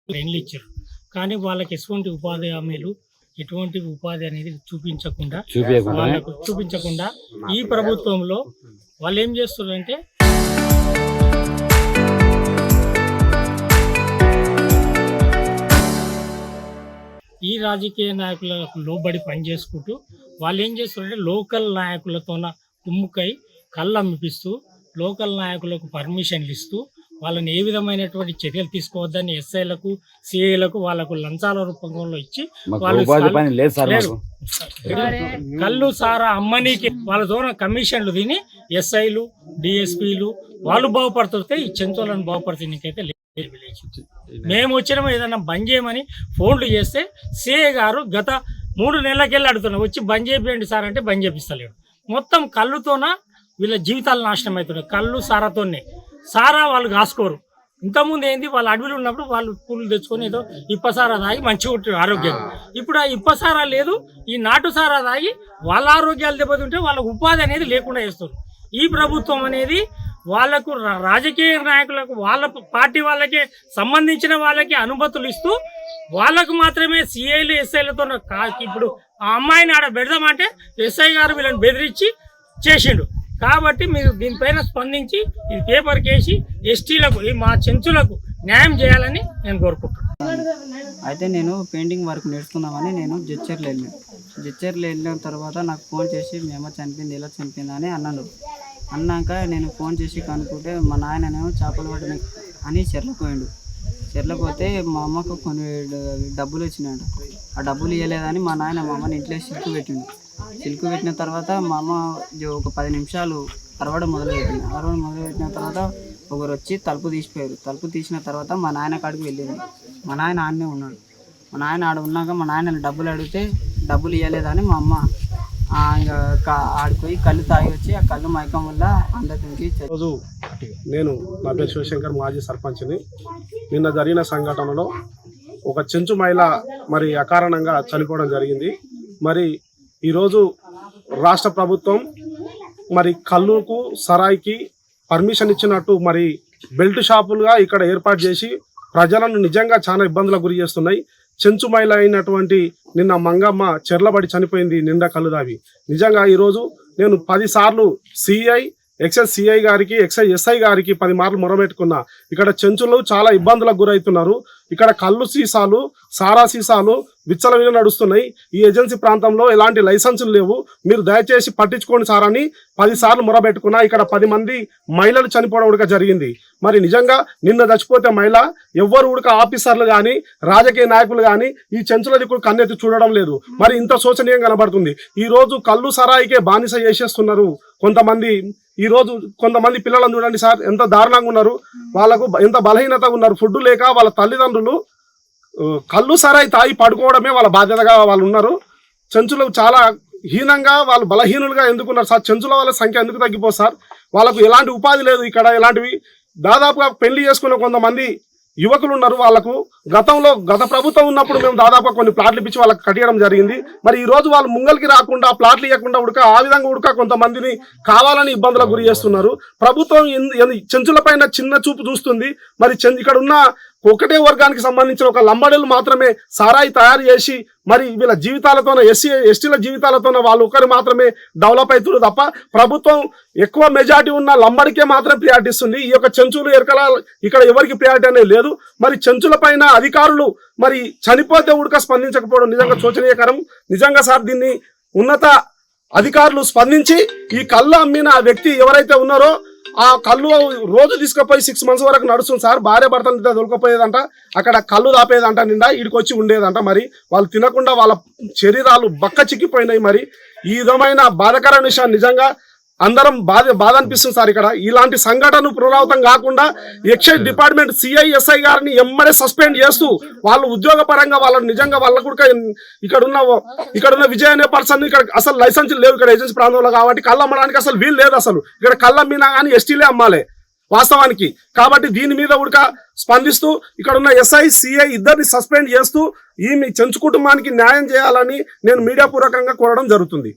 ట్రైన్లు ఇచ్చారు. కానీ వాళ్ళకి ఎటువంటి ఉపాధి హామీలు, ఎటువంటి ఉపాధి అనేది చూపించకుండా ఈ ప్రభుత్వంలో వాళ్ళు ఏం చేస్తున్నారంటే ఈ రాజకీయ నాయకులకు లోబడి పనిచేసుకుంటూ వాళ్ళు ఏం చేస్తున్నారంటే లోకల్ నాయకులతోన కుమ్ముకై కళ్ళు అమ్మిపిస్తూ లోకల్ నాయకులకు పర్మిషన్లు ఇస్తూ వాళ్ళని ఏ విధమైనటువంటి చర్యలు తీసుకోవద్దని ఎస్ఐలకు సిఐలకు వాళ్ళకు లంచాల రూపంలో ఇచ్చి కళ్ళు సారా అమ్మనీకి వాళ్ళతో కమిషన్లు తిని ఎస్ఐలు డిఎస్పీలు వాళ్ళు బాగుపడుతుంటే ఈ చెంచోళ్ళని బాగుపడుతున్నకైతే లేదు. మేము వచ్చినాము ఏదన్నా బంద్ చేయమని ఫోన్లు చేస్తే సిఐ గారు గత 3 నెలలకెళ్ళి అడుగుతున్నాం, వచ్చి బంద్ చేయండి సార్ అంటే బంద్ చేపిస్తలేడు. మొత్తం కళ్ళుతోన వీళ్ళ జీవితాలు నాశనం అవుతున్నాయి. కళ్ళు సారాతోనే. సారా వాళ్ళు కాసుకోరు. ఇంతకుముందు ఏంది, వాళ్ళు అడవిలో ఉన్నప్పుడు వాళ్ళు పూలు తెచ్చుకొని ఏదో ఇప్పసారా తాగి మంచిగా ఉంటుంది ఆరోగ్యం. ఇప్పుడు ఆ ఇప్పసారా లేదు, ఈ నాటు సారా తాగి వాళ్ళ ఆరోగ్యాలు దెబ్బతింటే వాళ్ళకు ఉపాధి అనేది లేకుండా చేస్తారు. ఈ ప్రభుత్వం అనేది వాళ్లకు రాజకీయ నాయకులకు వాళ్ళ పార్టీ వాళ్ళకే సంబంధించిన వాళ్ళకి అనుమతులు ఇస్తూ వాళ్ళకు మాత్రమే సిఐలు ఎస్ఐలతో ఇప్పుడు ఆ అమ్మాయిని ఆడ పెడదామంటే ఎస్ఐ గారు వీళ్ళని బెదిరించి చేసిండు. కాబట్టి మీరు దీనిపైన స్పందించి ఇది పేపర్ కేసి ఎస్టీలకు మా చెంచులకు న్యాయం చేయాలని నేను కోరుకుంటున్నాను. అయితే నేను పెయింటింగ్ వర్క్ నేర్చుకుందామని నేను జడ్చర్లో వెళ్ళిన తర్వాత నాకు ఫోన్ చేసి మేము చనిపోయింది ఎలా చనిపోయింది అని అన్నాక నేను ఫోన్ చేసి కనుక్కుంటే మా నాయననేమో చేపలు పట్టిన అని చెర్లకు పోతే మా అమ్మకు కొన్ని డబ్బులు వచ్చినాయంట. ఆ డబ్బులు ఇవ్వలేదని మా అమ్మని ఇంట్లో సిల్క్ పెట్టిన తర్వాత మా అమ్మ ఒక 10 నిమిషాలు అరవడం మొదలుపెట్టిన తర్వాత ఒకరు వచ్చి తలుపు తీసిపోయారు. తలుపు తీసిన తర్వాత మా నాయన కాడికి వెళ్ళింది. మా నాయన ఆడనే ఉన్నాడు. మా నాయన ఆడ ఉన్నాక మా నాయన డబ్బులు అడిగితే డబ్బులు ఇవ్వలేదని మా అమ్మ ఆడిపోయి కళ్ళు తాగి వచ్చి ఆ కళ్ళు మైకం వల్ల అందరికి. రోజు నేను నా పేరు శివశంకర్, మాజీ సర్పంచ్ని. నిన్న జరిగిన సంఘటనలో ఒక చెంచు మహిళ మరి అకారణంగా చనిపోవడం జరిగింది. మరి ఈరోజు రాష్ట్ర ప్రభుత్వం మరి కళ్ళుకు సరాయికి పర్మిషన్ ఇచ్చినట్టు మరి బెల్ట్ షాపులుగా ఇక్కడ ఏర్పాటు చేసి ప్రజలను నిజంగా చాలా ఇబ్బందులకు గురి చేస్తున్నాయి. చెంచు మహిళ అయినటువంటి నిన్న మంగమ్మ చెర్లబడి చనిపోయింది నిండా కళ్ళు దావి. నిజంగా ఈరోజు నేను 10 సార్లు సిఐ ఎక్సైజ్ సిఐ గారికి ఎస్ఐ గారికి 10 మార్లు మొరబెట్టుకున్నా. ఇక్కడ చెంచులు చాలా ఇబ్బందులకు గురవుతున్నారు. ఇక్కడ కళ్ళు సీసాలు, సారా సీసాలు విచ్చలవిడిగా నడుస్తున్నాయి. ఈ ఏజెన్సీ ప్రాంతంలో ఎలాంటి లైసెన్సులు లేవు, మీరు దయచేసి పట్టించుకోండి సార్ అని 10 సార్లు మొరబెట్టుకున్నా. ఇక్కడ 10 మంది మహిళలు చనిపోవడం ఉడక జరిగింది. మరి నిజంగా నిన్న చచ్చిపోతే మహిళ ఎవ్వరు ఉడక ఆఫీసర్లు కానీ రాజకీయ నాయకులు కానీ ఈ చెంచుల దిక్కు కన్నెత్తి చూడడం లేదు. మరి ఇంత శోచనీయం కనబడుతుంది. ఈ రోజు కళ్ళు సరాయికే బానిస చేసేస్తున్నారు కొంతమంది. ఈ రోజు కొంతమంది పిల్లలను చూడండి సార్, ఎంత దారుణంగా ఉన్నారు, వాళ్ళకు ఎంత బలహీనతగా ఉన్నారు. ఫుడ్ లేక వాళ్ళ తల్లిదండ్రులు కళ్ళు సరాయి తాగి పడుకోవడమే వాళ్ళ బాధ్యతగా వాళ్ళు ఉన్నారు. చెంచులు చాలా హీనంగా వాళ్ళు బలహీనులుగా ఎందుకున్నారు సార్? చెంచుల వాళ్ళ సంఖ్య ఎందుకు తగ్గిపోదు సార్? వాళ్ళకు ఎలాంటి ఉపాధి లేదు. ఇక్కడ ఎలాంటివి దాదాపుగా పెళ్లి చేసుకున్న కొంతమంది యువకులు ఉన్నారు. వాళ్ళకు గత ప్రభుత్వం ఉన్నప్పుడు మేము దాదాపుగా కొన్ని ప్లాట్లు ఇప్పించి వాళ్ళకి కట్టడం జరిగింది. మరి ఈ రోజు వాళ్ళు ముంగల్కి రాకుండా ప్లాట్లు ఇవ్వకుండా ఆ విధంగా కొంతమందిని కావాలని ఇబ్బందులకు గురి చేస్తున్నారు. ప్రభుత్వం చెంచుల పైన చిన్న చూపు చూస్తుంది. మరి ఇక్కడ ఉన్న ఒకటే వర్గానికి సంబంధించిన ఒక లంబాడీలు మాత్రమే సారాయి తయారు చేసి మరి వీళ్ళ జీవితాలతోనే ఎస్టీల జీవితాలతోనే వాళ్ళు ఒకరు మాత్రమే డెవలప్ అవుతున్నారు తప్ప ప్రభుత్వం ఎక్కువ మెజారిటీ ఉన్న లంబడికే మాత్రం ప్రియారిటీ ఇస్తుంది. ఈ యొక్క చెంచులు ఎరకల ఇక్కడ ఎవరికి ప్రియారిటీ అనేది లేదు. మరి చెంచుల పైన అధికారులు మరి చనిపోతే ఉడక స్పందించకపోవడం నిజంగా శోచనీయకరం. నిజంగా సార్ దీన్ని ఉన్నత అధికారులు స్పందించి ఈ కళ్ళు అమ్మిన వ్యక్తి ఎవరైతే ఉన్నారో ఆ కళ్ళు రోజు తీసుకుపోయి 6 months వరకు నడుస్తుంది సార్. భార్య భర్తలు దొరకపోయేదంట, అక్కడ కళ్ళు దాపేదంట, నిండా ఇడికి వచ్చి ఉండేదంట. మరి వాళ్ళు తినకుండా వాళ్ళ శరీరాలు బక్క చిక్కిపోయినాయి. మరి ఈ విధమైన బాధాకరమైన విషయాన్ని నిజంగా అందరం బాధ అనిపిస్తుంది సార్. ఇక్కడ ఇలాంటి సంఘటనలు పునరావృతం కాకుండా ఎక్సైజ్ డిపార్ట్మెంట్ సిఐ ఎస్ఐ గారిని ఎమ్మడే సస్పెండ్ చేస్తూ వాళ్ళు ఉద్యోగపరంగా వాళ్ళని నిజంగా వాళ్ళ కూడా ఇక్కడున్న విజయ్ అనే పర్సన్ ఇక్కడ అసలు లైసెన్స్ లేవు ఇక్కడ ఏజెన్సీ ప్రాంతంలో. కాబట్టి కళ్ళు అమ్మడానికి అసలు వీలు లేదు. అసలు ఇక్కడ కళ్ళు అమ్మినా కానీ ఎస్టీలే అమ్మాలి వాస్తవానికి. కాబట్టి దీని మీద ఉడక స్పందిస్తూ ఇక్కడ ఉన్న ఎస్ఐ సిఐ ఇద్దరిని సస్పెండ్ చేస్తూ ఈ చెంచు కుటుంబానికి న్యాయం చేయాలని నేను మీడియా పూర్వకంగా కోరడం జరుగుతుంది.